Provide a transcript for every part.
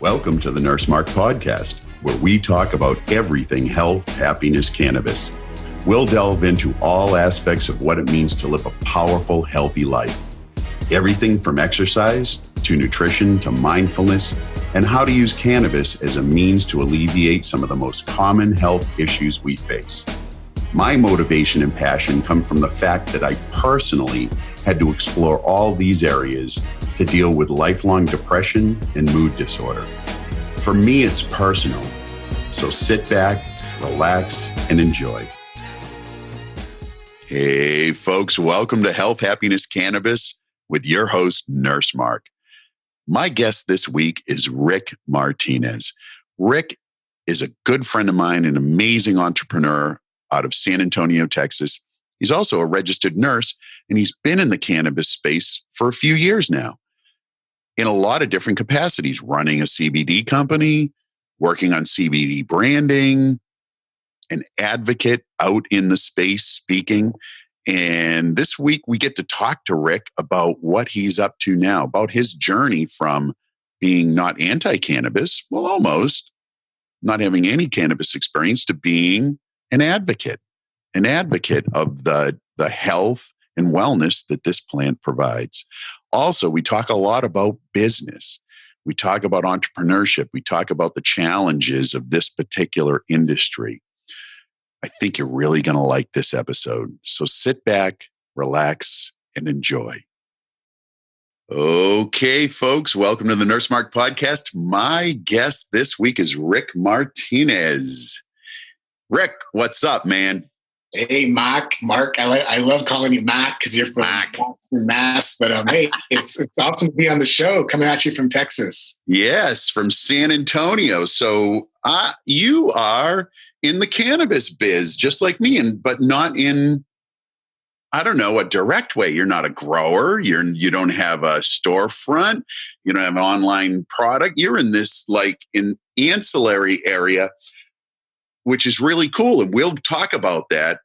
Welcome to the Nurse Mark Podcast, where we talk about everything health, happiness, cannabis. We'll delve into all aspects of what it means to live a powerful, healthy life. Everything from exercise to nutrition to mindfulness, and how to use cannabis as a means to alleviate some of the most common health issues we face. My motivation and passion come from the fact that I personally had to explore all these areas to deal with lifelong depression and mood disorder. For me, it's personal. So sit back, relax, and enjoy. Hey, folks, welcome to Health, Happiness, Cannabis with your host, Nurse Mark. My guest this week is Rick Martinez. Rick is a good friend of mine, an amazing entrepreneur out of San Antonio, Texas. He's also a registered nurse, and he's been in the cannabis space for a few years now in a lot of different capacities, running a CBD company, working on CBD branding, an advocate out in the space speaking. And this week we get to talk to Rick about what he's up to now, about his journey from being not anti-cannabis, well, almost not having any cannabis experience, to being an advocate of the health and wellness that this plant provides. Also, we talk a lot about business. We talk about entrepreneurship. We talk about the challenges of this particular industry. I think you're really going to like this episode. So sit back, relax, and enjoy. Okay, folks, welcome to the Nurse Mark Podcast. My guest this week is Rick Martinez. Rick, what's up, man? Hey, Mark. I love calling you Mac because you're from Boston, Mass. But hey, it's awesome to be on the show, coming at you from Texas. Yes, from San Antonio. So you are in the cannabis biz, just like me, but not in, I don't know, a direct way. You're not a grower. You don't have a storefront. You don't have an online product. You're in this like an ancillary area, which is really cool. And we'll talk about that.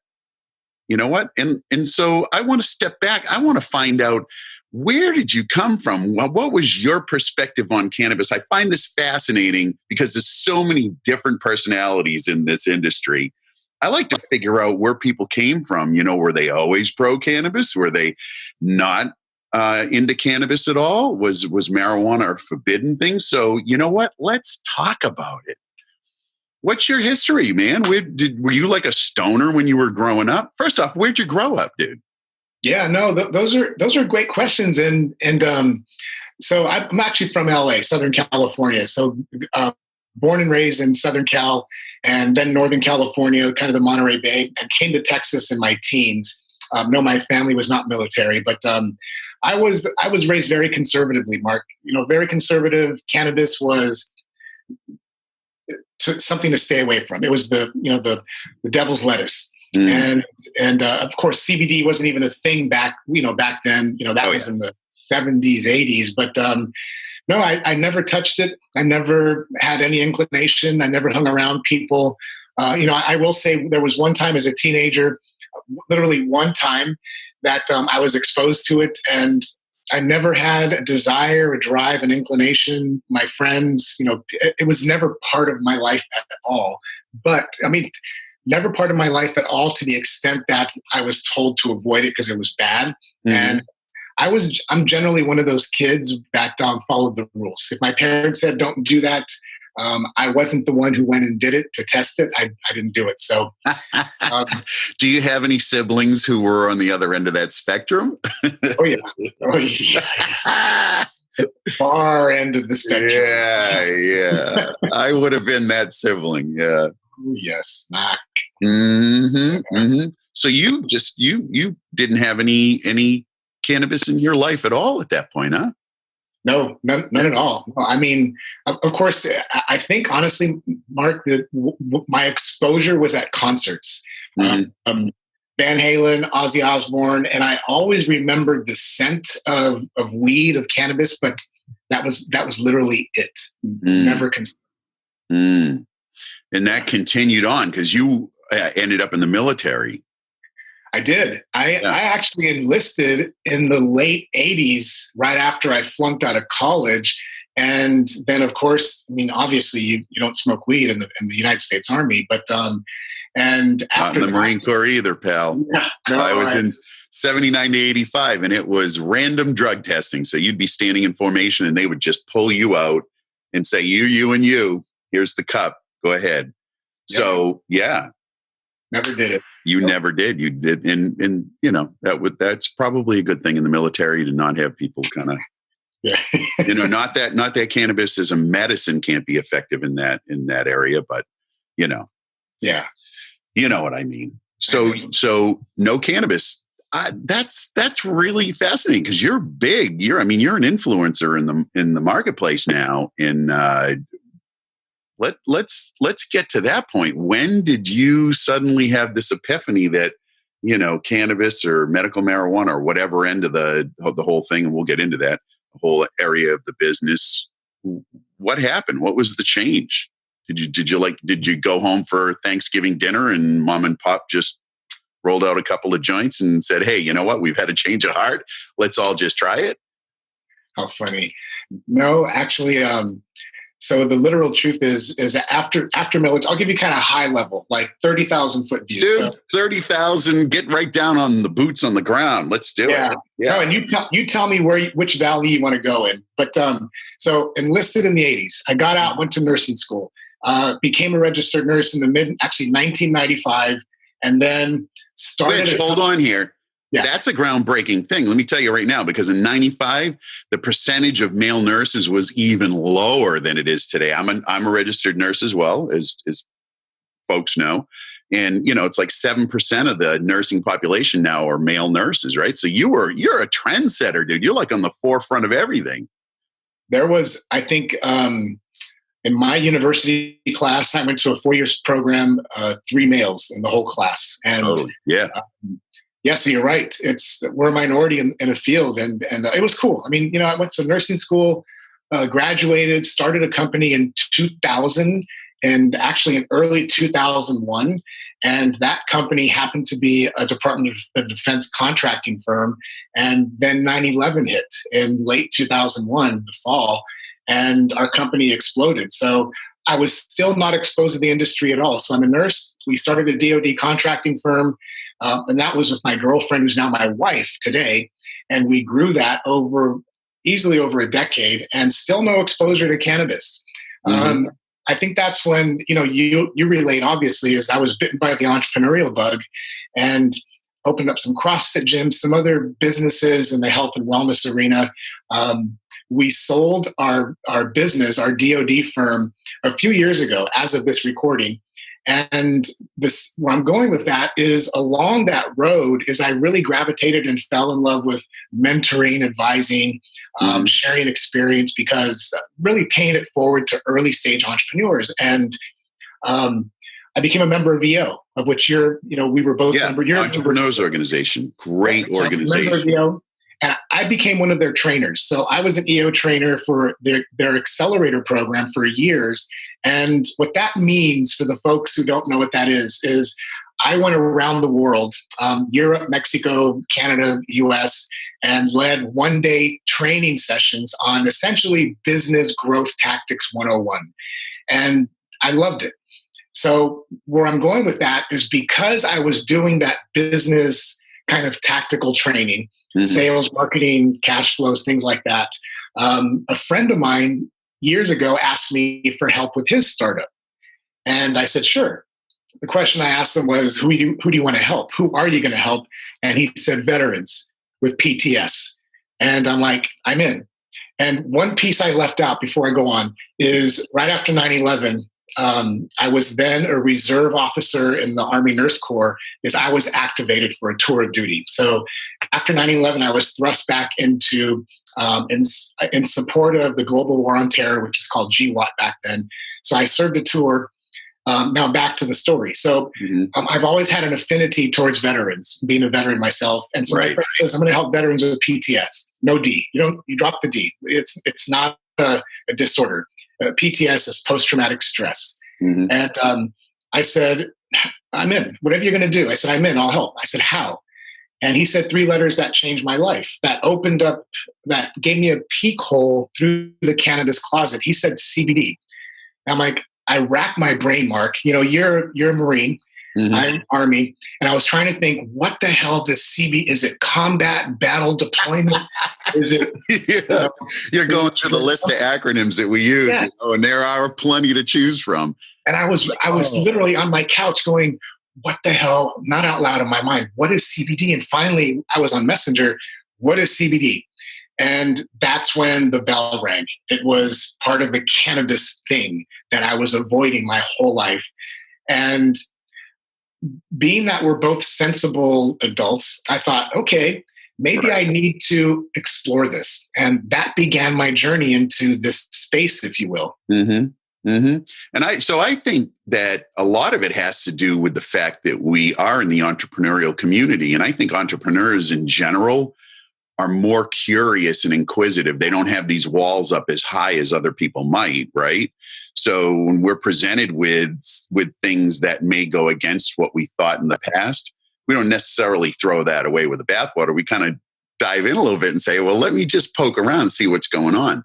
You know what? And so I want to step back. I want to find out, where did you come from? Well, what was your perspective on cannabis? I find this fascinating because there's so many different personalities in this industry. I like to figure out where people came from. You know, were they always pro-cannabis? Were they not into cannabis at all? Was marijuana a forbidden thing? So you know what? Let's talk about it. What's your history, man? Were you like a stoner when you were growing up? First off, where'd you grow up, dude? Yeah, no, those are great questions, and so I'm actually from LA, Southern California. So born and raised in Southern Cal, and then Northern California, kind of the Monterey Bay, and came to Texas in my teens. No, my family was not military, but I was raised very conservatively, Mark. You know, very conservative. Cannabis was something to stay away from. It was the devil's lettuce. And of course, CBD wasn't even a thing back then. That was in the 70s, 80s. But no, I never touched it. I never had any inclination. I never hung around people. I will say there was one time as a teenager, literally one time, that I was exposed to it, and I never had a desire, a drive, an inclination. My friends, it was never part of my life at all. But I mean, never part of my life at all, to the extent that I was told to avoid it because it was bad. Mm-hmm. And I'm generally one of those kids that followed the rules. If my parents said don't do that, I wasn't the one who went and did it to test it. I didn't do it. So, do you have any siblings who were on the other end of that spectrum? Oh yeah. Far end of the spectrum. Yeah. I would have been that sibling. Yeah. Yes, Mac. Mm-hmm. Mm-hmm. So you didn't have any cannabis in your life at all at that point, huh? No, none at all. No, I mean, of course, I think honestly, Mark, that my exposure was at concerts. Mm-hmm. Van Halen, Ozzy Osbourne, and I always remembered the scent of weed, of cannabis, but that was literally it. Never considered. Mm. And that continued on because you ended up in the military. I did. I actually enlisted in the late 80s, right after I flunked out of college. And then, of course, I mean, obviously, you don't smoke weed in the United States Army, but and after not in the Marine Corps either, pal. Yeah, no, I was in 79 to 85, and it was random drug testing. So you'd be standing in formation, and they would just pull you out and say, "You, and you. Here's the cup. Go ahead." Yeah. So yeah, never did it. You never did. You did, and you know that's probably a good thing in the military to not have people kind of. Yeah. Not that cannabis as a medicine can't be effective in that area, but yeah, you know what I mean. So no cannabis. That's really fascinating because you're big. You're an influencer in the marketplace now. And let's get to that point. When did you suddenly have this epiphany that cannabis or medical marijuana or whatever end of the whole thing, and we'll get into that whole area of the business? What happened? What was the change? Did you go home for Thanksgiving dinner and mom and pop just rolled out a couple of joints and said, "Hey, you know what? We've had a change of heart. Let's all just try it"? How funny. No, actually, so the literal truth is that after military, I'll give you kind of high level, like 30,000 foot view. Dude, so, 30,000, get right down on the boots on the ground. Let's do it. Yeah. No, and you tell me which valley you want to go in. But so enlisted in the 80s. I got out, went to nursing school, became a registered nurse in the 1995, and then started. Rich, hold on here. Yeah. That's a groundbreaking thing. Let me tell you right now, because in 95, the percentage of male nurses was even lower than it is today. I'm a registered nurse as well, as folks know. And, it's like 7% of the nursing population now are male nurses, right? So you're a trendsetter, dude. You're like on the forefront of everything. There was, I think, in my university class, I went to a 4-year program, 3 males in the whole class. And yeah. Yes, you're right. We're a minority in a field, and it was cool. I mean, I went to nursing school, graduated, started a company in 2000, and actually in early 2001. And that company happened to be a Department of Defense contracting firm. And then 9/11 hit in late 2001, the fall, and our company exploded. So I was still not exposed to the industry at all. So I'm a nurse. We started a DoD contracting firm. And that was with my girlfriend, who's now my wife today. And we grew that easily over a decade, and still no exposure to cannabis. Mm-hmm. I think that's when, you relate, obviously, is I was bitten by the entrepreneurial bug and opened up some CrossFit gyms, some other businesses in the health and wellness arena. We sold our business, our DoD firm, a few years ago, as of this recording. And where I'm going with that is, along that road is I really gravitated and fell in love with mentoring, advising, sharing experience, because really paying it forward to early stage entrepreneurs. And I became a member of EO, of which we were both members. Entrepreneurs organization, great organization. And I became one of their trainers. So I was an EO trainer for their accelerator program for years. And what that means, for the folks who don't know what that is I went around the world, Europe, Mexico, Canada, US, and led one-day training sessions on essentially business growth tactics 101. And I loved it. So where I'm going with that is, because I was doing that business kind of tactical training, sales, marketing, cash flows, things like that. A friend of mine years ago asked me for help with his startup. And I said, sure. The question I asked him was, who do you want to help? Who are you going to help? And he said, veterans with PTS. And I'm like, I'm in. And one piece I left out before I go on is, right after 9/11, I was then a reserve officer in the Army Nurse Corps, is I was activated for a tour of duty. So after 9/11, I was thrust back into, in support of the global war on terror, which is called GWAT back then. So I served a tour. Now back to the story. So I've always had an affinity towards veterans, being a veteran myself. And so my friend says, I'm going to help veterans with PTS. No D. You drop the D. It's not a disorder. PTS is post-traumatic stress. Mm-hmm. And I said, I'm in. Whatever you're going to do. I said, I'm in. I'll help. I said, how? And he said 3 letters that changed my life, that opened up, that gave me a peek hole through the cannabis closet. He said CBD. I'm like, I racked my brain, Mark. You're a Marine. Mm-hmm. I'm Army. And I was trying to think, what the hell does CB? Is it combat battle deployment? Is it? Yeah. You're going through the list of acronyms that we use, yes. And there are plenty to choose from. And I was literally on my couch going, what the hell? Not out loud in my mind. What is CBD? And finally, I was on Messenger. What is CBD? And that's when the bell rang. It was part of the cannabis thing that I was avoiding my whole life. And being that we're both sensible adults, I thought, okay, maybe I need to explore this. And that began my journey into this space, if you will. Mm-hmm. Mm-hmm. And I think that a lot of it has to do with the fact that we are in the entrepreneurial community. And I think entrepreneurs in general are more curious and inquisitive. They don't have these walls up as high as other people might, right? So when we're presented with things that may go against what we thought in the past, we don't necessarily throw that away with the bathwater. We kind of dive in a little bit and say, well, let me just poke around and see what's going on.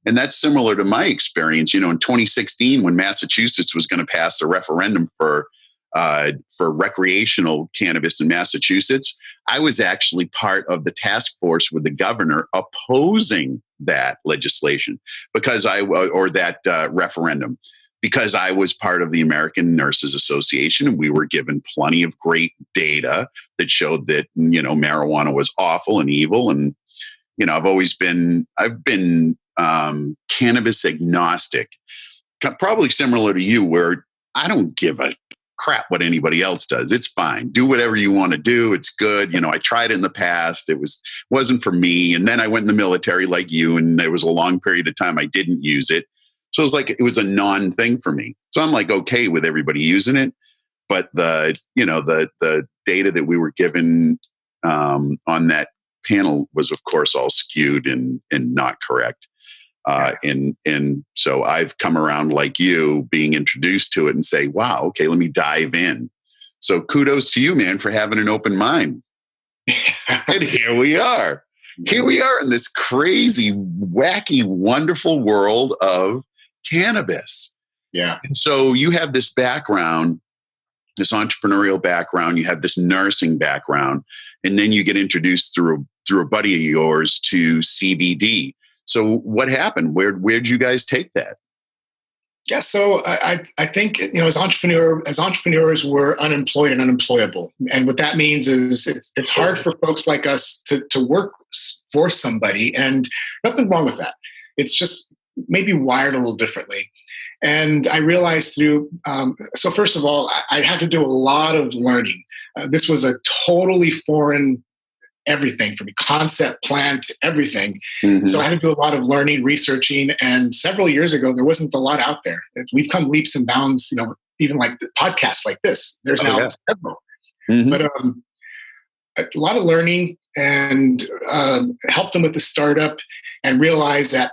And that's similar to my experience. In 2016, when Massachusetts was going to pass a referendum for recreational cannabis in Massachusetts, I was actually part of the task force with the governor opposing that legislation referendum, because I was part of the American Nurses Association, and we were given plenty of great data that showed that marijuana was awful and evil. And I've been cannabis agnostic, probably similar to you, where I don't give a crap what anybody else does. It's fine. Do whatever you want to do. It's good. I tried it in the past. It wasn't for me. And then I went in the military like you, and there was a long period of time I didn't use it. So it was like, it was a non-thing for me. So I'm like, okay with everybody using it. But the data that we were given on that panel was, of course, all skewed and not correct. And so I've come around like you, being introduced to it and say, wow, okay, let me dive in. So kudos to you, man, for having an open mind. And here we are. Here we are in this crazy, wacky, wonderful world of cannabis. Yeah. And so you have this background, this entrepreneurial background, you have this nursing background, and then you get introduced through a buddy of yours to CBD. So what happened? Where'd you guys take that? Yeah, so I think as entrepreneurs, we're unemployed and unemployable, and what that means is it's hard for folks like us to work for somebody, and nothing wrong with that. It's just maybe wired a little differently. And I realized so first of all, I had to do a lot of learning. This was a totally foreign everything for me, concept, plant, everything. Mm-hmm. So I had to do a lot of learning, researching. And several years ago, there wasn't a lot out there. We've come leaps and bounds, even like the podcasts like this. There's now several. Mm-hmm. But a lot of learning, and helped them with the startup, and realized that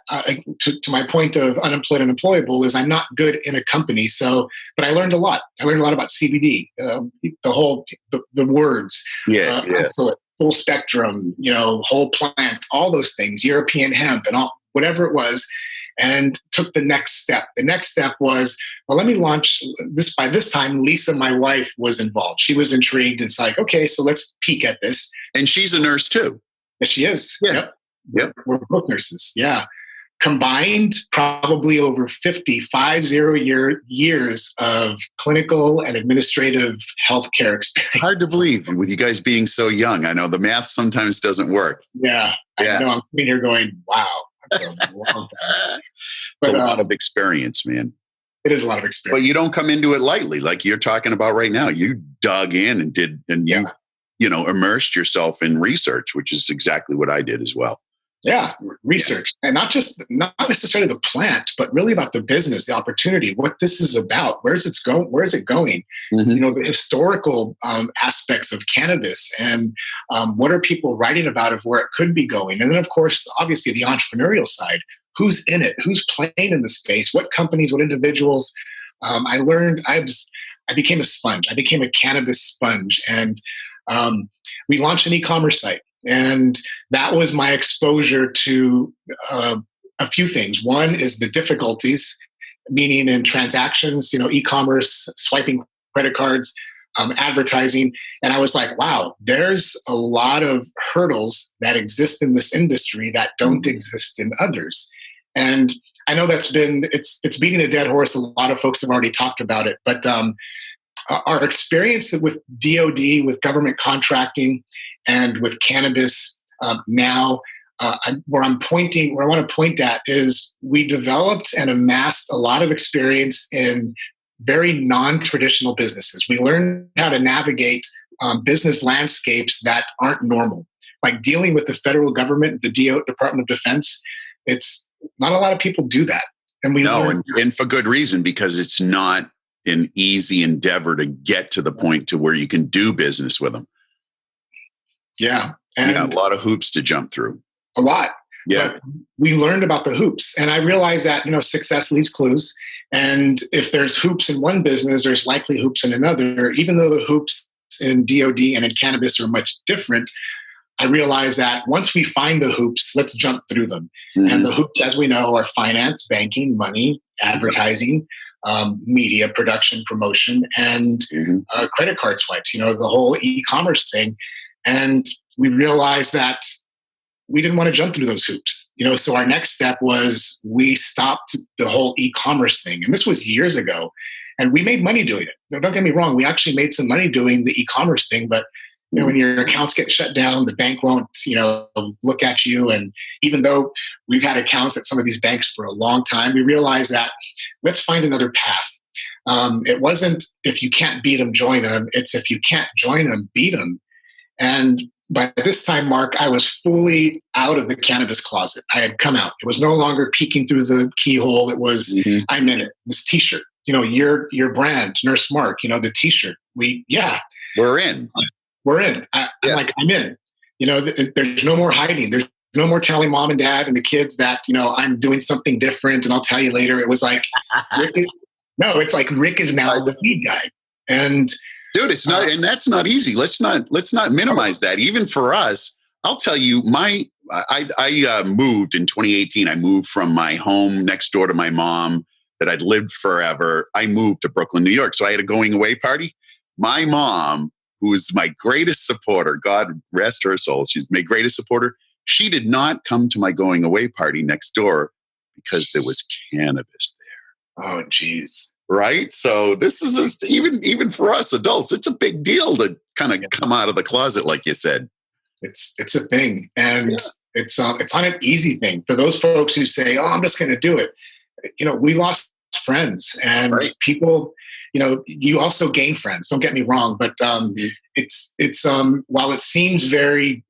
to my point of unemployed and employable is I'm not good in a company. But I learned a lot. I learned a lot about CBD, the words, isolate, full spectrum, whole plant, all those things, European hemp and all, whatever it was, and took the next step. The next step was, well, let me launch this. By this time, Lisa, my wife, was involved. She was intrigued. It's like, okay, so let's peek at this. And she's a nurse too. Yes, she is. Yeah. Yep. We're both nurses. Yeah. Combined, probably over 50 years of clinical and administrative healthcare experience. Hard to believe with you guys being so young. I know the math sometimes doesn't work. Yeah. I know. I'm sitting here going, wow. It's a lot of experience, man. It is a lot of experience. But you don't come into it lightly, like you're talking about right now. You dug in and you immersed yourself in research, which is exactly what I did as well. Yeah, research, and not necessarily the plant, but really about the business, the opportunity, what this is about, where is it going? Mm-hmm. The historical aspects of cannabis, and what are people writing about of where it could be going, and then of course, obviously, the entrepreneurial side. Who's in it? Who's playing in the space? What companies? What individuals? I learned. I became a sponge. I became a cannabis sponge, and We launched an e-commerce site, and that was my exposure to a few things. One is the difficulties, meaning in transactions, e-commerce, swiping credit cards, advertising. And I was like, wow, there's a lot of hurdles that exist in this industry that don't exist in others. And I know it's beating a dead horse. A lot of folks have already talked about it, but our experience with DoD, with government contracting, and with cannabis now, where I want to point at is we developed and amassed a lot of experience in very non-traditional businesses. We learned how to navigate business landscapes that aren't normal, like dealing with the federal government, the Department of Defense. It's not a lot of people do that, and and for good reason, because it's not an easy endeavor to get to the point to where you can do business with them. Yeah, and a lot of hoops to jump through. A lot. Yeah. But we learned about the hoops, and I realized that success leaves clues. And if there's hoops in one business, there's likely hoops in another. Even though the hoops in DoD and in cannabis are much different, I realized that once we find the hoops, let's jump through them. And the hoops, as we know, are finance, banking, money, advertising, media production, promotion, and credit card swipes. The whole e-commerce thing. And we realized that we didn't want to jump through those hoops, so our next step was we stopped the whole e-commerce thing. And this was years ago, and we made money doing it. Now, don't get me wrong. We actually made some money doing the e-commerce thing, but when your accounts get shut down, the bank won't, look at you. And even though we've had accounts at some of these banks for a long time, we realized that let's find another path. It wasn't if you can't beat them, join them. It's if you can't join them, beat them. And by this time, Mark, I was fully out of the cannabis closet. I had come out. It was no longer peeking through the keyhole. It was, I'm in it. This T-shirt, your brand, Nurse Mark, the T-shirt. We're in. I'm in. There's no more hiding. There's no more telling mom and dad and the kids that, I'm doing something different and I'll tell you later. It was like, Rick is now the lead guy. And dude, it's not, and that's not easy. Let's not minimize that. Even for us, I'll tell you, I moved in 2018. I moved from my home next door to my mom that I'd lived forever. I moved to Brooklyn, New York. So I had a going away party. My mom, who is my greatest supporter, God rest her soul, she's my greatest supporter. She did not come to my going away party next door because there was cannabis there. Oh, geez. Right? So this is even for us adults, it's a big deal to kind of come out of the closet, like you said. It's a thing. And it's not an easy thing. For those folks who say, oh, I'm just going to do it. We lost friends and people, you also gain friends. Don't get me wrong. But it's while it seems very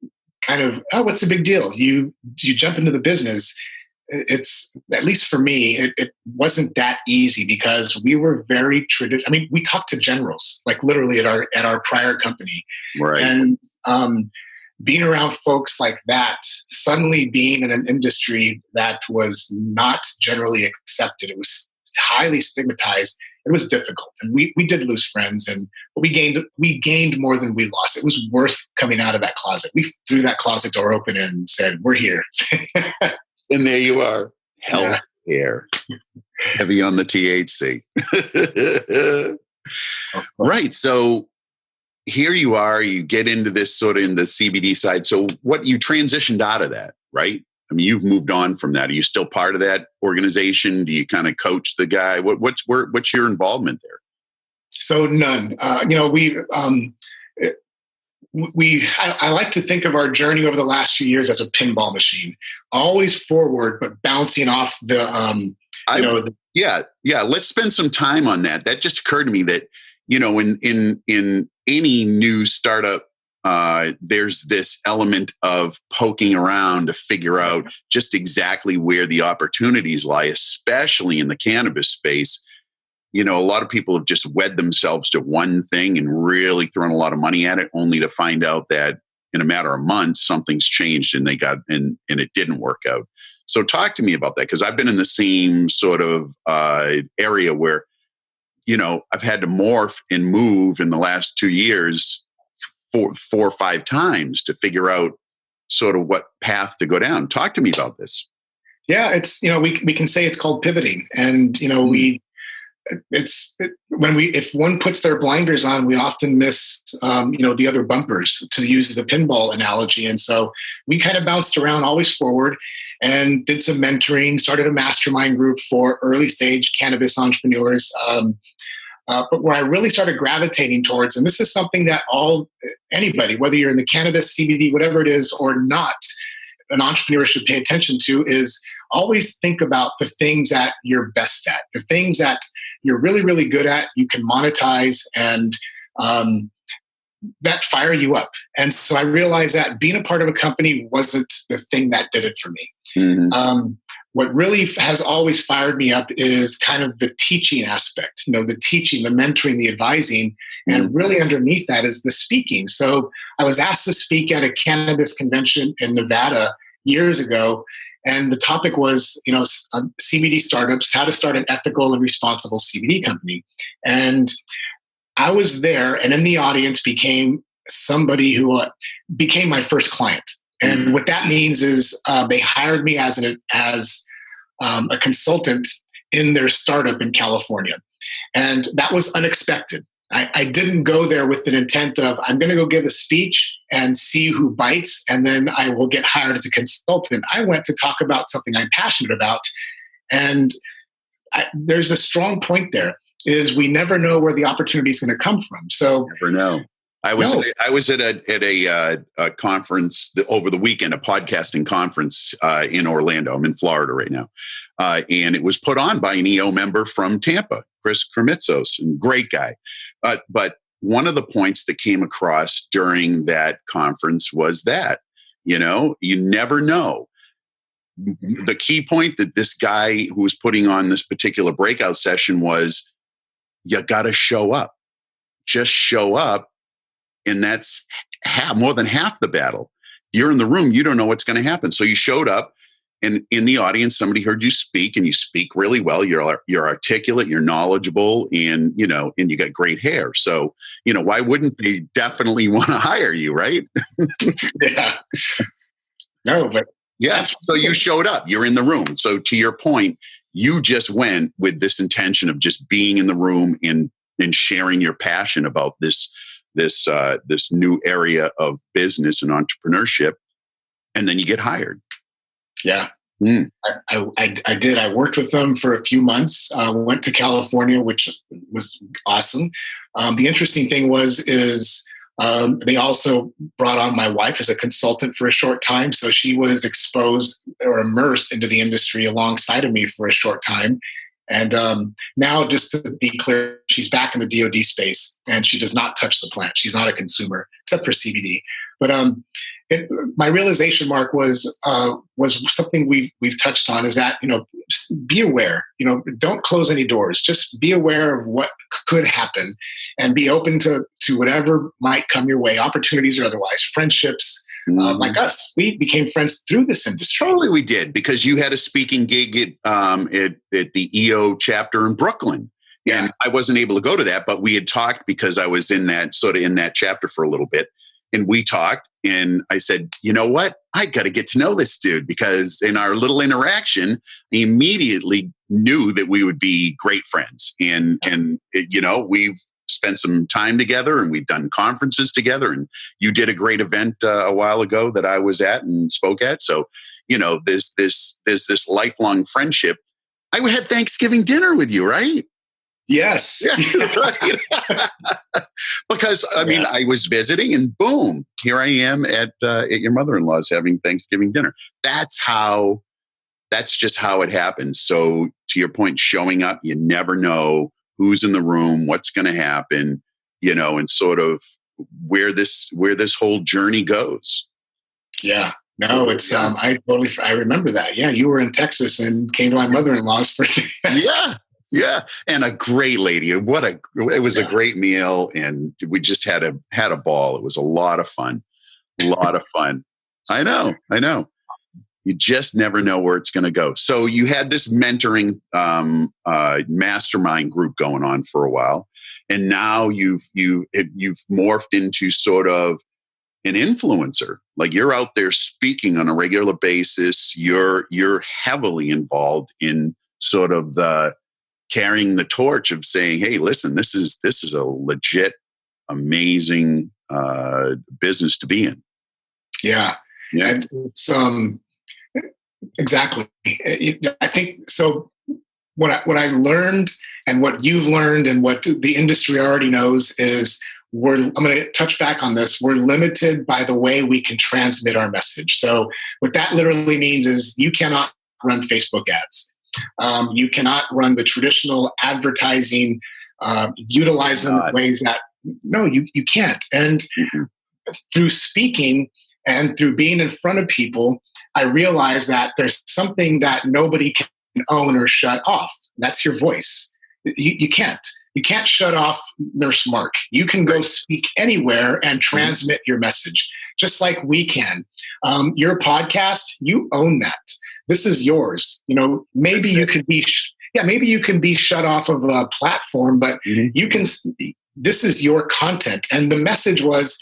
kind of, oh, what's the big deal? You jump into the business. It's, at least for me, it wasn't that easy because we were very traditional. I mean, we talked to generals, like literally at our prior company. Right. And being around folks like that, suddenly being in an industry that was not generally accepted, it was highly stigmatized. It was difficult, and we did lose friends, but we gained more than we lost. It was worth coming out of that closet. We threw that closet door open and said, "We're here." And there you are, healthcare, heavy on the THC. Right. So here you are. You get into this sort of in the CBD side. So what, you transitioned out of that, right? I mean, you've moved on from that. Are you still part of that organization? Do you kind of coach the guy? What's your involvement there? So none. I like to think of our journey over the last few years as a pinball machine, always forward, but bouncing off the. Let's spend some time on that. That just occurred to me that in any new startup, there's this element of poking around to figure out just exactly where the opportunities lie, especially in the cannabis space. A lot of people have just wed themselves to one thing and really thrown a lot of money at it, only to find out that in a matter of months, something's changed and and it didn't work out. So talk to me about that, because I've been in the same sort of area where, I've had to morph and move in the last 2 years four or five times to figure out sort of what path to go down. Talk to me about this. Yeah, it's, we can say it's called pivoting, and if one puts their blinders on, we often miss the other bumpers, to use the pinball analogy. And so we kind of bounced around, always forward, and did some mentoring, started a mastermind group for early stage cannabis entrepreneurs. But where I really started gravitating towards, and this is something that anybody, whether you're in the cannabis, CBD, whatever it is or not, an entrepreneur should pay attention to, is always think about the things that you're best at, the things that you're really, really good at, you can monetize, and that fire you up. And so I realized that being a part of a company wasn't the thing that did it for me. Mm-hmm. What really has always fired me up is kind of the teaching aspect, the teaching, the mentoring, the advising, and really underneath that is the speaking. So I was asked to speak at a cannabis convention in Nevada years ago, and the topic was, CBD startups, how to start an ethical and responsible CBD company. And I was there, and in the audience became somebody who became my first client. And what that means is they hired me as a consultant in their startup in California. And that was unexpected. I didn't go there with an intent of, I'm going to go give a speech and see who bites, and then I will get hired as a consultant. I went to talk about something I'm passionate about. And there's a strong point there, is we never know where the opportunity is going to come from. So never know. I was at a conference over the weekend, a podcasting conference in Orlando. I'm in Florida right now, and it was put on by an EO member from Tampa, Chris Kremitzos, and great guy. But one of the points that came across during that conference was that you never know. The key point that this guy who was putting on this particular breakout session was, you got to show up. Just show up. And that's more than half the battle. You're in the room, you don't know what's going to happen. So you showed up, and in the audience, somebody heard you speak, and you speak really well. You're articulate, you're knowledgeable, and and you got great hair. So why wouldn't they definitely want to hire you, right? Yeah. No, but yes. So you showed up. You're in the room. So to your point, you just went with this intention of just being in the room and sharing your passion about this new area of business and entrepreneurship, and then you get hired. Yeah. I did. I worked with them for a few months, went to California, which was awesome. The interesting thing is they also brought on my wife as a consultant for a short time. So she was exposed or immersed into the industry alongside of me for a short time. And now, just to be clear, she's back in the DoD space, and she does not touch the plant. She's not a consumer, except for CBD. But my realization, Mark, was something we've touched on, is that be aware. Don't close any doors. Just be aware of what could happen, and be open to whatever might come your way, opportunities or otherwise, friendships. Like us, we became friends through this industry. Totally, we did, because you had a speaking gig at the EO chapter in Brooklyn, and I wasn't able to go to that, but we had talked because I was in that chapter for a little bit, and we talked, and I said, you know what, I got to get to know this dude, because in our little interaction, I immediately knew that we would be great friends, and we've spent some time together, and we've done conferences together, and you did a great event a while ago that I was at and spoke at. So, there's this lifelong friendship. I had Thanksgiving dinner with you, right? Yes. Yeah, right. Because I was visiting, and boom, here I am at your mother-in-law's having Thanksgiving dinner. That's just how it happens. So to your point, showing up, you never know who's in the room, what's going to happen, and sort of where this whole journey goes. Yeah. No, it's I remember that. Yeah, you were in Texas and came to my mother-in-law's for Yeah, and a great lady. It was a great meal, and we just had a ball. It was a lot of fun. I know. You just never know where it's going to go. So you had this mentoring mastermind group going on for a while, and now you've morphed into sort of an influencer. Like you're out there speaking on a regular basis. You're heavily involved in sort of the carrying the torch of saying, "Hey, listen, this is a legit, amazing business to be in." Yeah, yeah. And it's exactly. I think so. What I learned, and what you've learned, and what the industry already knows is I'm going to touch back on this. We're limited by the way we can transmit our message. So what that literally means is you cannot run Facebook ads. You cannot run the traditional advertising, utilize them in ways that, no, you can't. And through speaking and through being in front of people, I realized that there's something that nobody can own or shut off. That's your voice. You can't. You can't shut off Nurse Mark. You can go speak anywhere and transmit your message, just like we can. Your podcast, you own that. This is yours. Maybe you could be, maybe you can be shut off of a platform, but you can. This is your content, and the message was,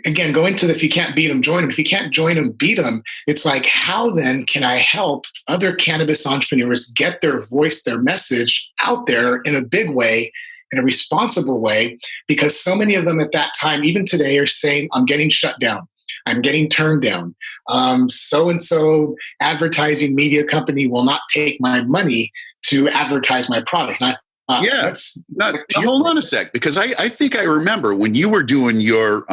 again, going to if you can't beat them, join them. If you can't join them, beat them. It's like, how then can I help other cannabis entrepreneurs get their voice, their message out there in a big way, in a responsible way? Because so many of them at that time, even today, are saying, I'm getting shut down. I'm getting turned down. So-and-so advertising media company will not take my money to advertise my product. And hold on a sec, because I think I remember when you were doing your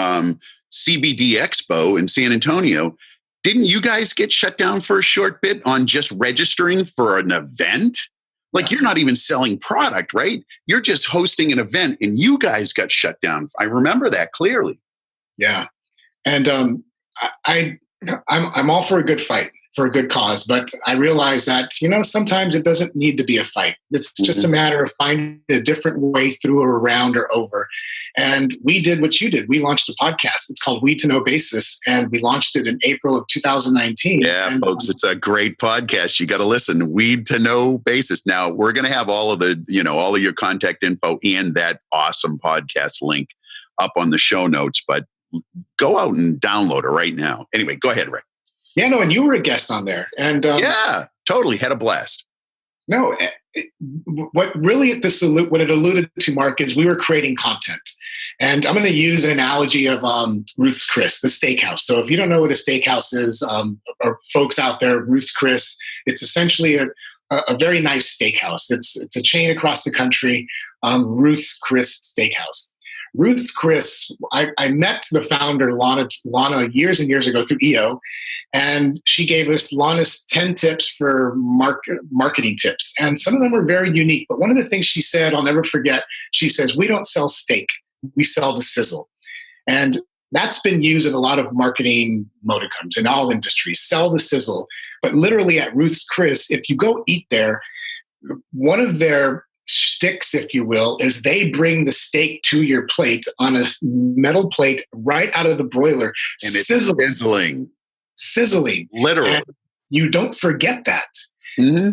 CBD Expo in San Antonio, didn't you guys get shut down for a short bit on just registering for an event? Like you're not even selling product, right? You're just hosting an event, and you guys got shut down. I remember that clearly. Yeah. And I'm all for a good fight, for a good cause, but I realize that, sometimes it doesn't need to be a fight. It's just a matter of finding a different way through or around or over. And we did what you did. We launched a podcast. It's called Weed to No Basis, and we launched it in April of 2019. Yeah, and, folks, it's a great podcast. You got to listen. Weed to No Basis. Now we're going to have all of all of your contact info and that awesome podcast link up on the show notes, but go out and download it right now. Anyway, go ahead, Rick. Yeah, no, and you were a guest on there. And yeah, totally. Had a blast. No, what it alluded to, Mark, is we were creating content. And I'm going to use an analogy of Ruth's Chris, the steakhouse. So if you don't know what a steakhouse is, or folks out there, Ruth's Chris, it's essentially a very nice steakhouse. It's a chain across the country, Ruth's Chris Steakhouse. Ruth's Chris, I met the founder, Lana, years and years ago through EO, and she gave us Lana's 10 tips for marketing tips. And some of them were very unique. But one of the things she said, I'll never forget, she says, we don't sell steak, we sell the sizzle. And that's been used in a lot of marketing modicums in all industries, sell the sizzle. But literally at Ruth's Chris, if you go eat there, one of their shticks, if you will, is they bring the steak to your plate on a metal plate right out of the broiler. And it's sizzling. Literally. And you don't forget that.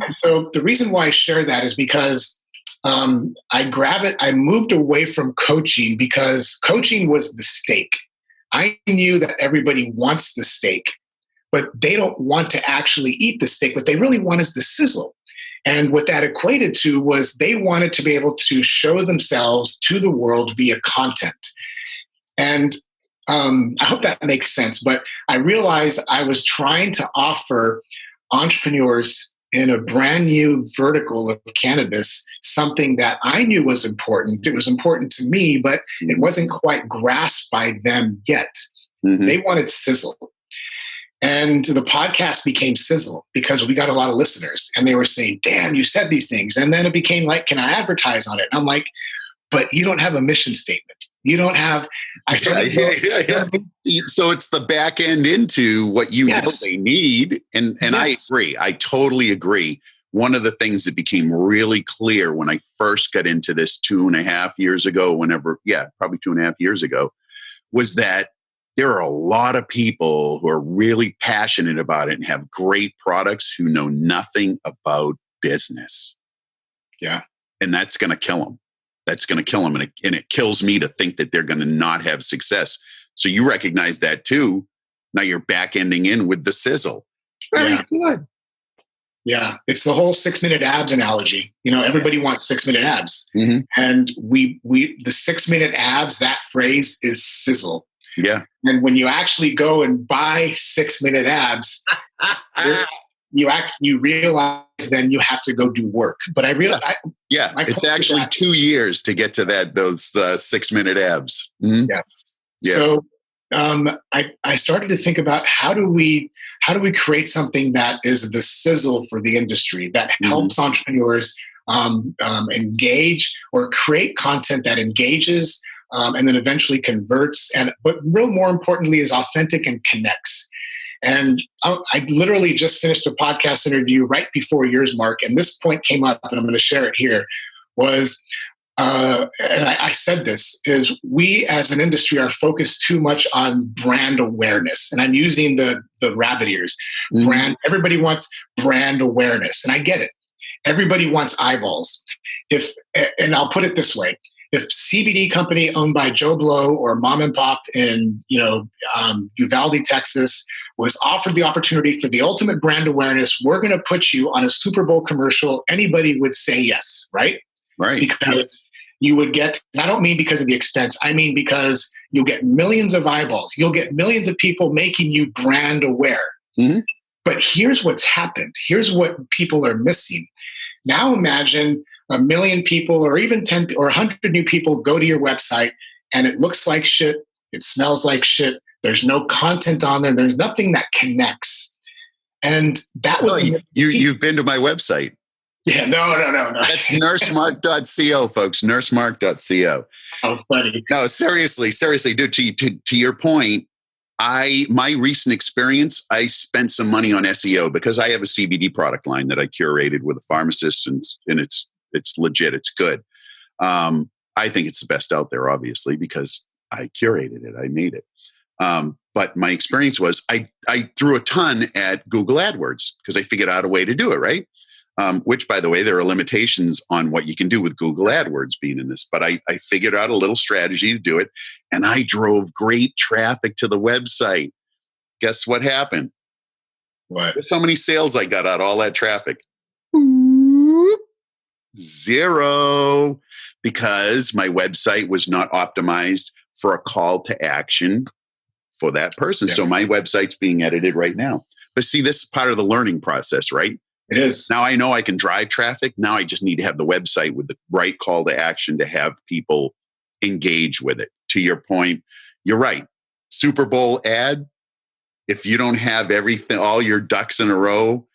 So the reason why I share that is because I moved away from coaching because coaching was the steak. I knew that everybody wants the steak, but they don't want to actually eat the steak. What they really want is the sizzle. And what that equated to was they wanted to be able to show themselves to the world via content. And I hope that makes sense. But I realized I was trying to offer entrepreneurs in a brand new vertical of cannabis something that I knew was important. It was important to me, but it wasn't quite grasped by them yet. They wanted sizzle. And the podcast became Sizzle because we got a lot of listeners and they were saying, damn, you said these things. And then it became like, can I advertise on it? And I'm like, but you don't have a mission statement. You don't have, So it's the back end into what you really need. And I agree. I totally agree. One of the things that became really clear when I first got into this 2.5 years ago, probably 2.5 years ago, was that there are a lot of people who are really passionate about it and have great products who know nothing about business. Yeah. And that's going to kill them. That's going to kill them. And it kills me to think that they're going to not have success. So you recognize that too. Now you're back ending in with the sizzle. Very good. Yeah. It's the whole 6-minute abs analogy. Everybody wants 6-minute abs. Mm-hmm. And the 6-minute abs, that phrase is sizzle. Yeah. And when you actually go and buy 6-minute abs, you realize then you have to go do work. But I realize, it's actually 2 years to get to those 6-minute abs. Mm-hmm. Yes. Yeah. So I started to think about how do we create something that is the sizzle for the industry that helps entrepreneurs engage or create content that engages and then eventually converts. But more importantly is authentic and connects. And I literally just finished a podcast interview right before yours, Mark, and this point came up, and I'm going to share it here, was, and I said this, is we as an industry are focused too much on brand awareness. And I'm using the rabbit ears. Mm-hmm. Everybody wants brand awareness, and I get it. Everybody wants eyeballs. And I'll put it this way. If CBD company owned by Joe Blow or mom and pop in Uvalde, Texas, was offered the opportunity for the ultimate brand awareness, we're going to put you on a Super Bowl commercial, anybody would say yes, right? Right. Because you would get, and I don't mean because of the expense, I mean because you'll get millions of eyeballs. You'll get millions of people making you brand aware. Mm-hmm. But here's what's happened. Here's what people are missing. Now imagine 1 million people or even 10 or 100 new people go to your website and it looks like shit. It smells like shit. There's no content on there. There's nothing that connects. And that was... You've been to my website. Yeah, no. That's nursemark.co, folks. Nursemark.co. Oh, funny. No, seriously, dude, to your point, my recent experience, I spent some money on SEO because I have a CBD product line that I curated with a pharmacist, and it's legit. It's good. I think it's the best out there, obviously, because I curated it. I made it. But my experience was I threw a ton at Google AdWords because I figured out a way to do it, right? Which, by the way, there are limitations on what you can do with Google AdWords being in this. But I figured out a little strategy to do it, and I drove great traffic to the website. Guess what happened? What? Guess how many sales I got out of all that traffic? 0, because my website was not optimized for a call to action for that person. Yeah. So my website's being edited right now. But see, this is part of the learning process, right? It is. Now I know I can drive traffic. Now I just need to have the website with the right call to action to have people engage with it. To your point, you're right. Super Bowl ad, if you don't have everything, all your ducks in a row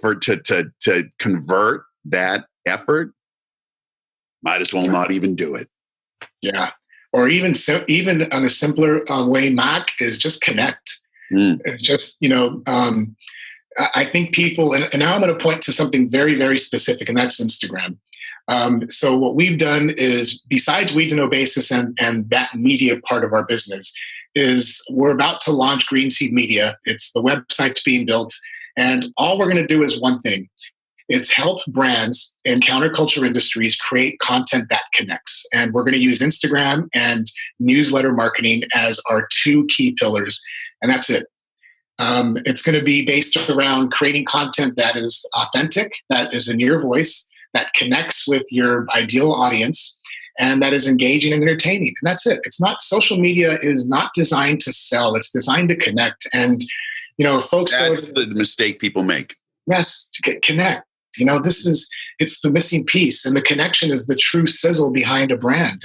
to convert that effort, might as well not even do it. Yeah. Or even on a simpler way, Mac, is just connect. It's just, I think people, and now I'm going to point to something very, very specific, and that's Instagram. So what we've done is, besides Weed to No Basis and that media part of our business, is we're about to launch Green Seed Media. It's the website's being built, and all we're going to do is one thing. It's help brands in counterculture industries create content that connects. And we're going to use Instagram and newsletter marketing as our 2 key pillars, and that's it. It's going to be based around creating content that is authentic, that is in your voice, that connects with your ideal audience, and that is engaging and entertaining. And that's it. It's not, social media is not designed to sell. It's designed to connect. And, folks... That's the mistake people make. Yes, to connect. It's the missing piece. And the connection is the true sizzle behind a brand.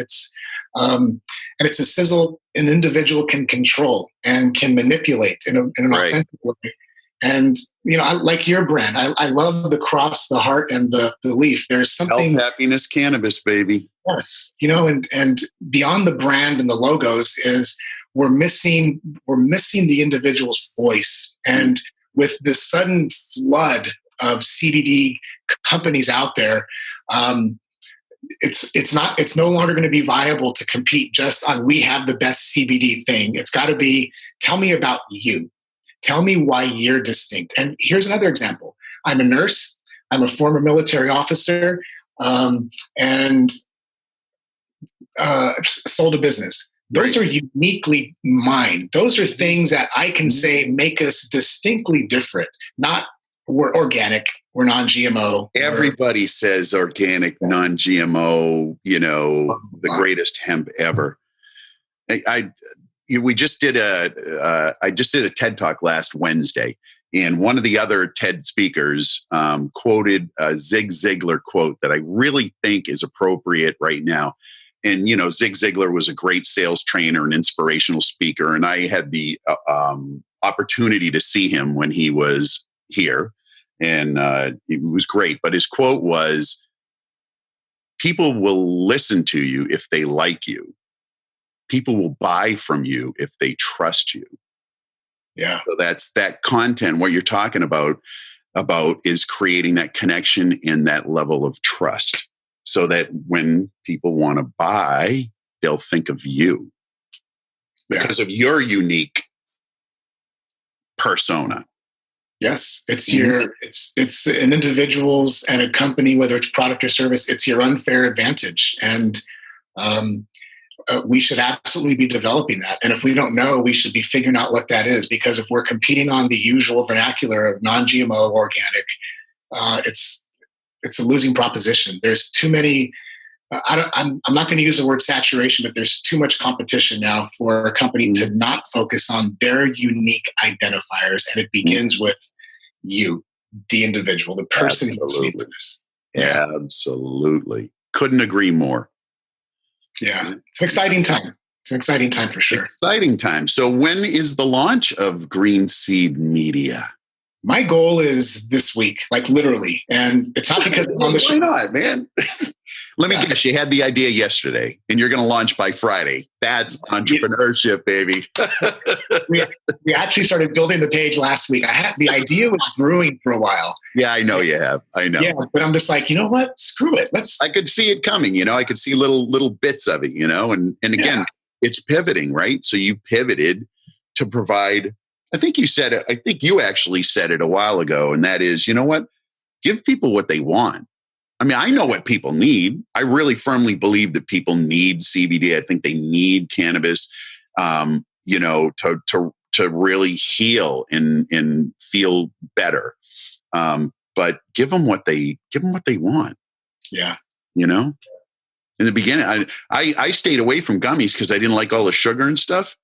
And it's a sizzle an individual can control and can manipulate in an authentic way. And, I like your brand. I love the cross, the heart, and the leaf. There's something... Health, happiness, cannabis, baby. Yes. And beyond the brand and the logos is we're missing the individual's voice. And with this sudden flood of CBD companies out there, it's no longer going to be viable to compete just on we have the best CBD thing. It's got to be, tell me about you. Tell me why you're distinct. And here's another example. I'm a nurse. I'm a former military officer, and sold a business. Those are uniquely mine. Those are things that I can say make us distinctly different. Not we're organic, we're non-GMO. Everybody says organic, non-GMO, the greatest hemp ever. I just did a TED Talk last Wednesday, and one of the other TED speakers quoted a Zig Ziglar quote that I really think is appropriate right now. And, Zig Ziglar was a great sales trainer and inspirational speaker. And I had the opportunity to see him when he was here. And it was great. But his quote was, people will listen to you if they like you. People will buy from you if they trust you. Yeah. So that's that content. What you're talking about is creating that connection and that level of trust, so that when people want to buy, they'll think of you because of your unique persona. Yes, it's it's an individual's and a company, whether it's product or service, it's your unfair advantage. And we should absolutely be developing that. And if we don't know, we should be figuring out what that is, because if we're competing on the usual vernacular of non-GMO, organic, it's a losing proposition. There's too many. I'm not going to use the word saturation, but there's too much competition now for a company to not focus on their unique identifiers, and it begins with you, the individual, the person who's listening to this. Yeah. Absolutely, couldn't agree more. Yeah, it's an exciting time. It's an exciting time for sure. Exciting time. So, when is the launch of Green Seed Media? My goal is this week, like literally. And it's not because it's on the show. Why not, man? Let me guess, you had the idea yesterday and you're going to launch by Friday. That's entrepreneurship, baby. we actually started building the page last week. The idea was brewing for a while. Yeah, I know you have. I know. Yeah, but I'm just like, you know what? Screw it. I could see it coming, I could see little bits of it, and again, it's pivoting, right? So you pivoted to provide, I think you actually said it a while ago, and that is, what? Give people what they want. I mean, I know what people need. I really firmly believe that people need CBD. I think they need cannabis, to really heal and feel better. But give them what they want. Yeah. In the beginning, I stayed away from gummies because I didn't like all the sugar and stuff.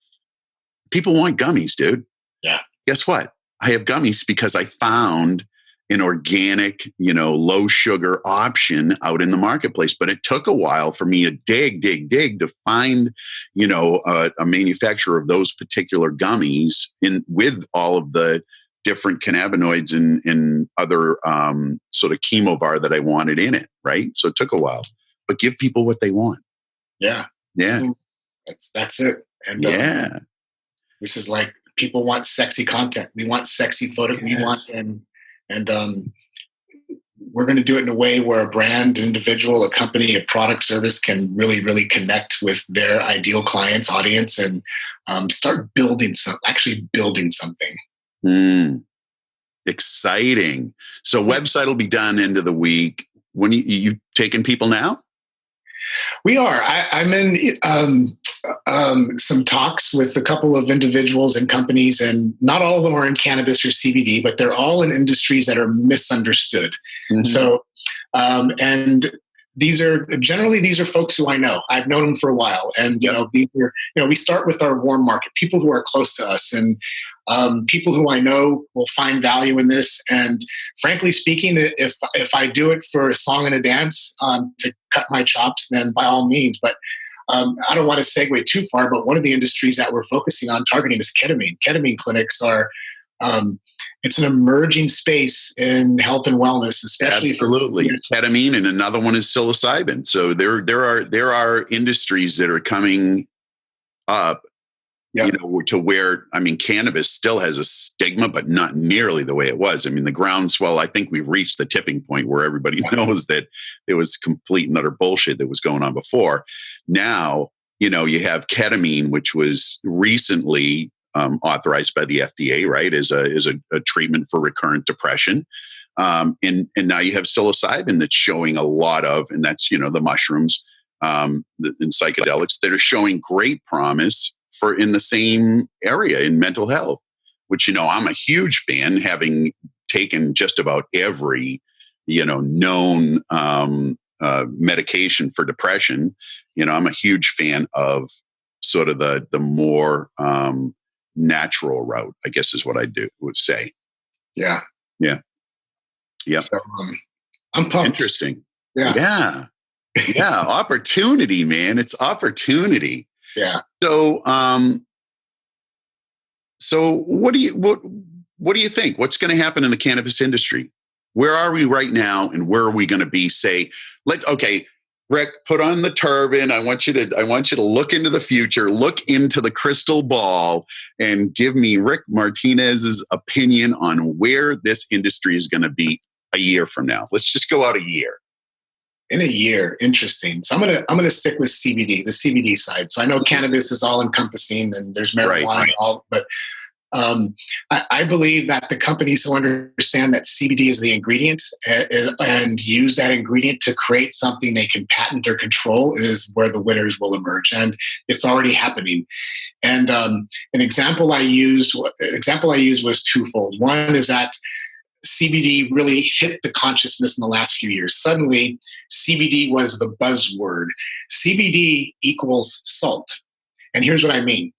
People want gummies, dude. Yeah. Guess what? I have gummies because I found an organic, low sugar option out in the marketplace. But it took a while for me to dig to find, a manufacturer of those particular gummies with all of the different cannabinoids and other sort of chemovar that I wanted in it. Right. So it took a while, but give people what they want. Yeah. Yeah. That's it. And this is like, people want sexy content. We want sexy photos. Yes. We want, and we're going to do it in a way where a brand, an individual, a company, a product, service can really, really connect with their ideal clients, audience, and start building something. Exciting. So website will be done end of the week. When you taking people now? We are. I'm in some talks with a couple of individuals and companies, and not all of them are in cannabis or CBD, but they're all in industries that are misunderstood. Mm-hmm. So, and these are folks who I know. I've known them for a while, and we start with our warm market, people who are close to us, and people who I know will find value in this. And frankly speaking, if I do it for a song and a dance to cut my chops, then by all means. But I don't want to segue too far, but one of the industries that we're focusing on targeting is ketamine. Ketamine clinics are, it's an emerging space in health and wellness, especially absolutely for ketamine, and another one is psilocybin. So there are industries that are coming up Yep. To where, I mean, cannabis still has a stigma, but not nearly the way it was. I mean, the groundswell, I think we've reached the tipping point where everybody knows that it was complete and utter bullshit that was going on before. Now, you have ketamine, which was recently authorized by the FDA, right, as a treatment for recurrent depression. And now you have psilocybin that's showing a lot of, and that's, the mushrooms and psychedelics that are showing great promise for in the same area in mental health, which, I'm a huge fan, having taken just about every, known medication for depression. I'm a huge fan of sort of the more natural route, I guess is what would say. Yeah. Yeah. Yeah. So, I'm pumped. Interesting. Yeah. Yeah. Yeah. Opportunity, man. It's opportunity. Yeah. So, what do you think? What's going to happen in the cannabis industry? Where are we right now, and where are we going to be? Okay, Rick, put on the turban. I want you to look into the future, look into the crystal ball, and give me Rick Martinez's opinion on where this industry is going to be a year from now. Let's just go out a year. In a year, interesting. So I'm gonna stick with CBD, the CBD side. So I know cannabis is all encompassing, and there's marijuana and all, but I believe that the companies who understand that CBD is the ingredient and use that ingredient to create something they can patent or control is where the winners will emerge, and it's already happening. And an example I used was twofold. One is that CBD really hit the consciousness in the last few years. Suddenly, CBD was the buzzword. CBD equals salt. And here's what I mean.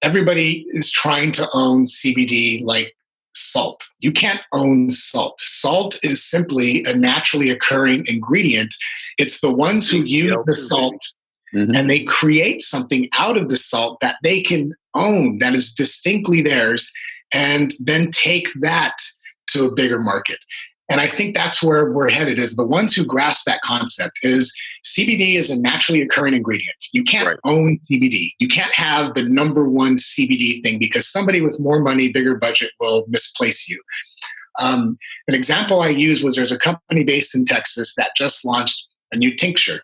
Everybody is trying to own CBD like salt. You can't own salt. Salt is simply a naturally occurring ingredient. It's the ones who use the salt and they create something out of the salt that they can own, that is distinctly theirs, and then take that to a bigger market. And I think that's where we're headed, is the ones who grasp that concept is CBD is a naturally occurring ingredient. You can't own CBD. You can't have the number one CBD thing because somebody with more money, bigger budget will misplace you. An example I used was there's a company based in Texas that just launched a new tincture.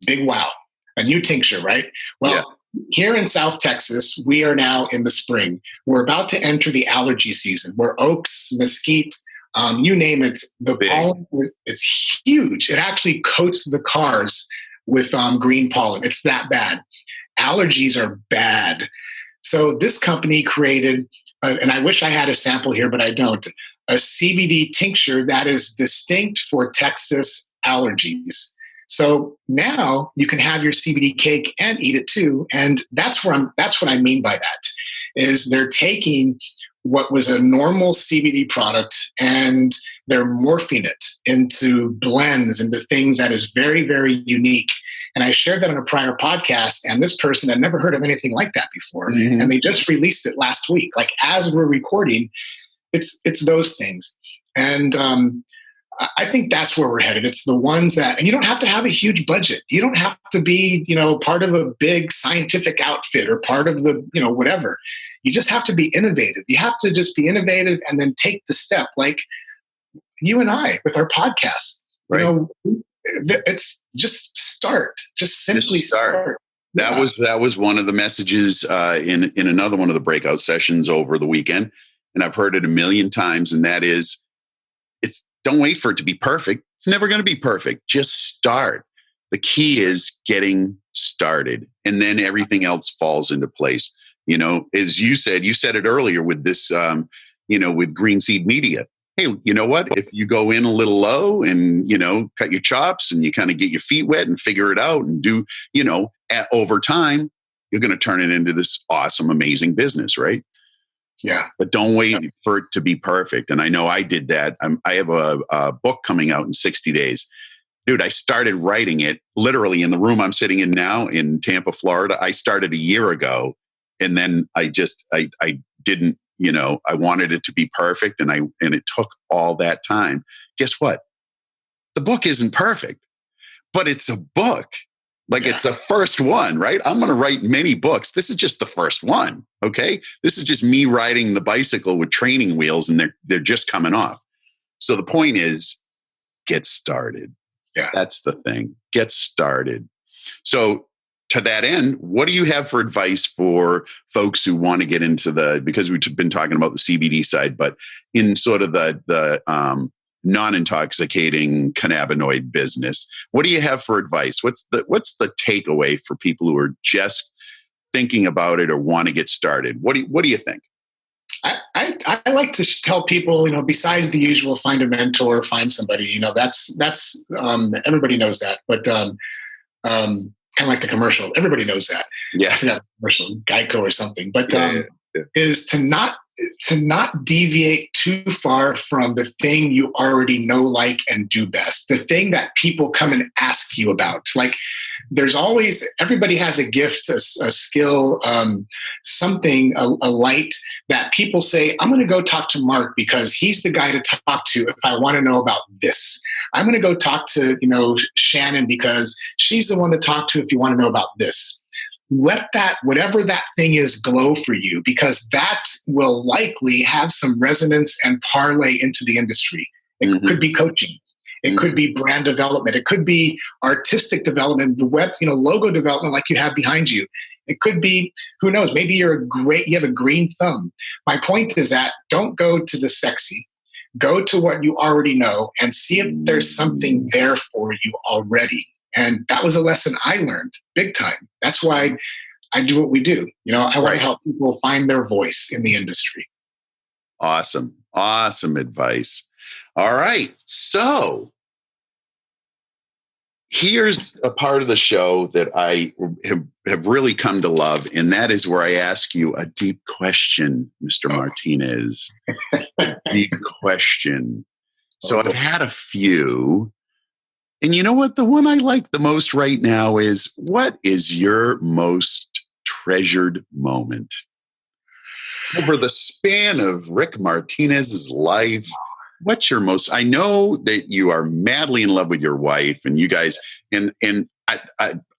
Big wow. A new tincture, right? Well, here in South Texas, we are now in the spring. We're about to enter the allergy season where oaks, mesquite, you name it, the pollen, it's huge. It actually coats the cars with green pollen. It's that bad. Allergies are bad. So this company created, and I wish I had a sample here, but I don't, a CBD tincture that is distinct for Texas allergies. So now you can have your CBD cake and eat it too. And that's what I mean by that, is they're taking what was a normal CBD product and they're morphing it into blends, into things that is very, very unique. And I shared that on a prior podcast, and this person had never heard of anything like that before. And they just released it last week. Like as we're recording, it's those things. And I think that's where we're headed. It's the ones that, and you don't have to have a huge budget. You don't have to be, part of a big scientific outfit or part of the, whatever. You just have to be innovative. You have to just be innovative and then take the step, like you and I with our podcast. Right. It's just start. Just simply start. That was one of the messages in another one of the breakout sessions over the weekend, and I've heard it a million times, and that is, don't wait for it to be perfect. It's never going to be perfect. Just start. The key is getting started, and then everything else falls into place. As you said it earlier with this, with Green Seed Media. Hey, you know what? If you go in a little low and, cut your chops and you kind of get your feet wet and figure it out and do, over time, you're going to turn it into this awesome, amazing business, right? Yeah. But don't wait for it to be perfect. And I know I did that. I have a book coming out in 60 days. Dude, I started writing it literally in the room I'm sitting in now in Tampa, Florida. I started a year ago. And then I didn't, I wanted it to be perfect. And it took all that time. Guess what? The book isn't perfect, but it's a book. Like it's the first one, right? I'm going to write many books. This is just the first one. Okay. This is just me riding the bicycle with training wheels and they're just coming off. So the point is get started. Yeah. That's the thing. Get started. So to that end, what do you have for advice for folks who want to get into because we've been talking about the CBD side, but in sort of the non-intoxicating cannabinoid business, what do you have for advice? What's the takeaway for people who are just thinking about it or want to get started? What do you think? I like to tell people, besides the usual, find a mentor, find somebody. That's everybody knows that, but kind of like the commercial, everybody knows that. Yeah, commercial, Geico or something. But is to not deviate too far from the thing you already know, like, and do best. The thing that people come and ask you about. Like, everybody has a gift, a skill, something, a light that people say, I'm going to go talk to Mark because he's the guy to talk to if I want to know about this. I'm going to go talk to, Shannon because she's the one to talk to if you want to know about this. Let that, whatever that thing is, glow for you, because that will likely have some resonance and parlay into the industry. It could be coaching. It could be brand development. It could be artistic development, the web, logo development like you have behind you. It could be, who knows, maybe you have a green thumb. My point is that don't go to the sexy. Go to what you already know and see if there's something there for you already. And that was a lesson I learned big time. That's why I do what we do. I want to help people find their voice in the industry. Awesome. Awesome advice. All right. So here's a part of the show that I have really come to love, and that is where I ask you a deep question, Mr. Martinez. A deep question. So I've had a few. And you know what? The one I like the most right now is, what is your most treasured moment? Over the span of Rick Martinez's life, what's your most, I know that you are madly in love with your wife and you guys, and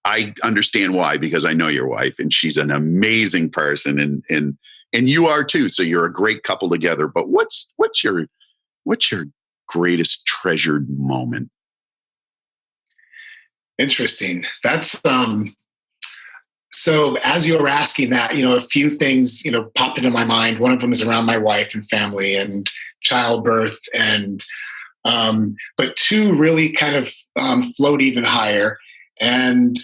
I understand why, because I know your wife and she's an amazing person and you are too. So you're a great couple together, but what's your greatest treasured moment? Interesting. That's so as you were asking that, a few things, popped into my mind. One of them is around my wife and family and childbirth, and but two really kind of float even higher. And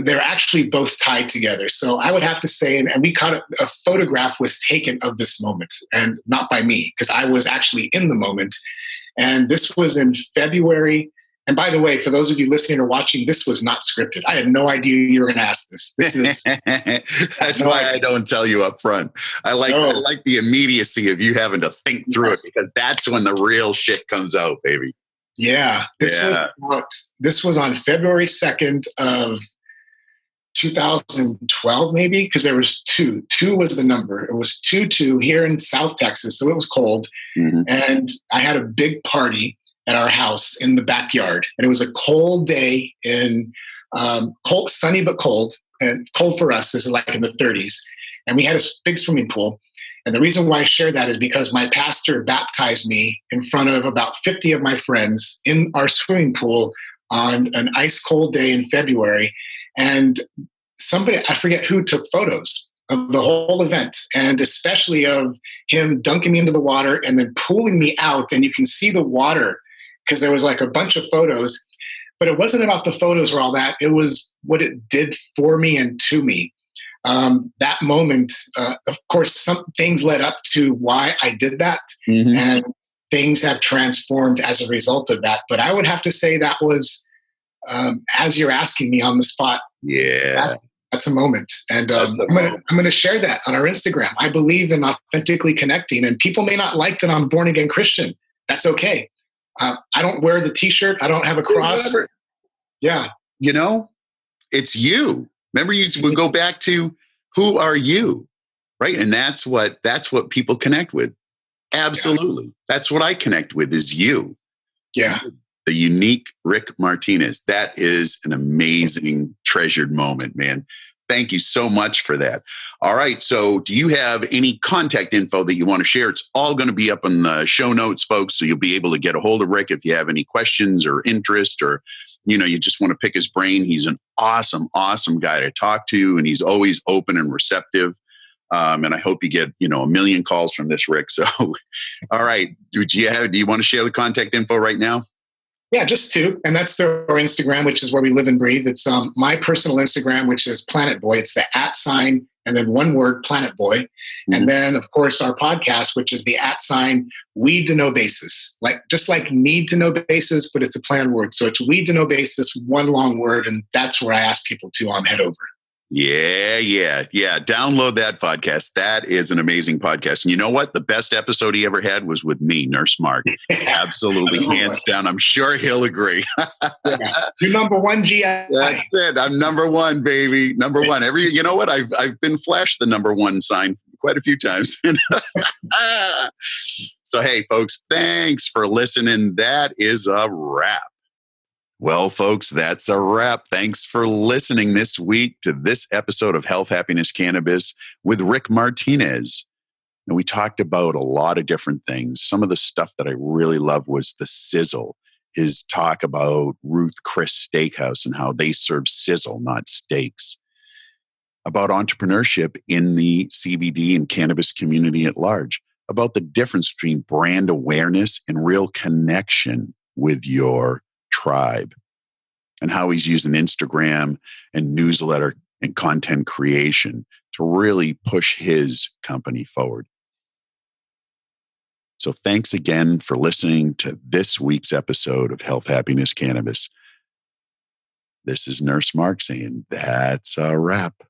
they're actually both tied together. So I would have to say, and we caught a photograph was taken of this moment, and not by me, because I was actually in the moment. And this was in February. And by the way, for those of you listening or watching, this was not scripted. I had no idea you were going to ask this. This is that's why I don't tell you up front. I like the immediacy of you having to think through it, because that's when the real shit comes out, baby. Yeah. This was on February 2nd of 2012, maybe, because there was two. Two was the number. It was 2-2 here in South Texas, so it was cold. And I had a big party at our house in the backyard. And it was a cold day cold, sunny but cold, and cold for us. This is like in the 30s. And we had a big swimming pool. And the reason why I share that is because my pastor baptized me in front of about 50 of my friends in our swimming pool on an ice cold day in February. And somebody, I forget who, took photos of the whole event, and especially of him dunking me into the water and then pulling me out. And you can see the water, because there was like a bunch of photos, but it wasn't about the photos or all that. It was what it did for me and to me. That moment, of course, some things led up to why I did that, and things have transformed as a result of that. But I would have to say that was, as you're asking me on the spot, that's a moment. And I'm going to share that on our Instagram. I believe in authentically connecting, and people may not like that I'm born again Christian. That's okay. I don't wear the T-shirt. I don't have a cross. Yeah. It's you. Remember, we go back to, who are you? Right. And that's what people connect with. Absolutely. Yeah. That's what I connect with, is you. Yeah. the unique Rick Martinez. That is an amazing, treasured moment, man. Thank you so much for that. All right. So do you have any contact info that you want to share? It's all going to be up in the show notes, folks. So you'll be able to get a hold of Rick if you have any questions or interest, or, you just want to pick his brain. He's an awesome, awesome guy to talk to. And he's always open and receptive. And I hope you get, a million calls from this, Rick. So, all right. Do you want to share the contact info right now? Yeah, just two. And that's our Instagram, which is where we live and breathe. It's my personal Instagram, which is Planet Boy. It's the @ and then one word, Planet Boy. Mm-hmm. And then, of course, our podcast, which is the @ Weed to Know Basis. Just like need to know basis, but it's a planned word. So it's Weed to Know Basis, one long word. And that's where I ask people to head over. Yeah. Download that podcast. That is an amazing podcast. And you know what? The best episode he ever had was with me, Nurse Mark. Absolutely, hands down. I'm sure he'll agree. Yeah. You're number one, GI. That's it. I'm number one, baby. Number one. You know what? I've been flashed the number one sign quite a few times. So, hey, folks, thanks for listening. That is a wrap. Well, folks, that's a wrap. Thanks for listening this week to this episode of Health, Happiness, Cannabis with Rick Martinez. And we talked about a lot of different things. Some of the stuff that I really loved was the sizzle, his talk about Ruth Chris Steakhouse and how they serve sizzle, not steaks, about entrepreneurship in the CBD and cannabis community at large, about the difference between brand awareness and real connection with your tribe, and how he's using Instagram and newsletter and content creation to really push his company forward. So thanks again for listening to this week's episode of Health, Happiness, Cannabis. This is Nurse Mark saying that's a wrap.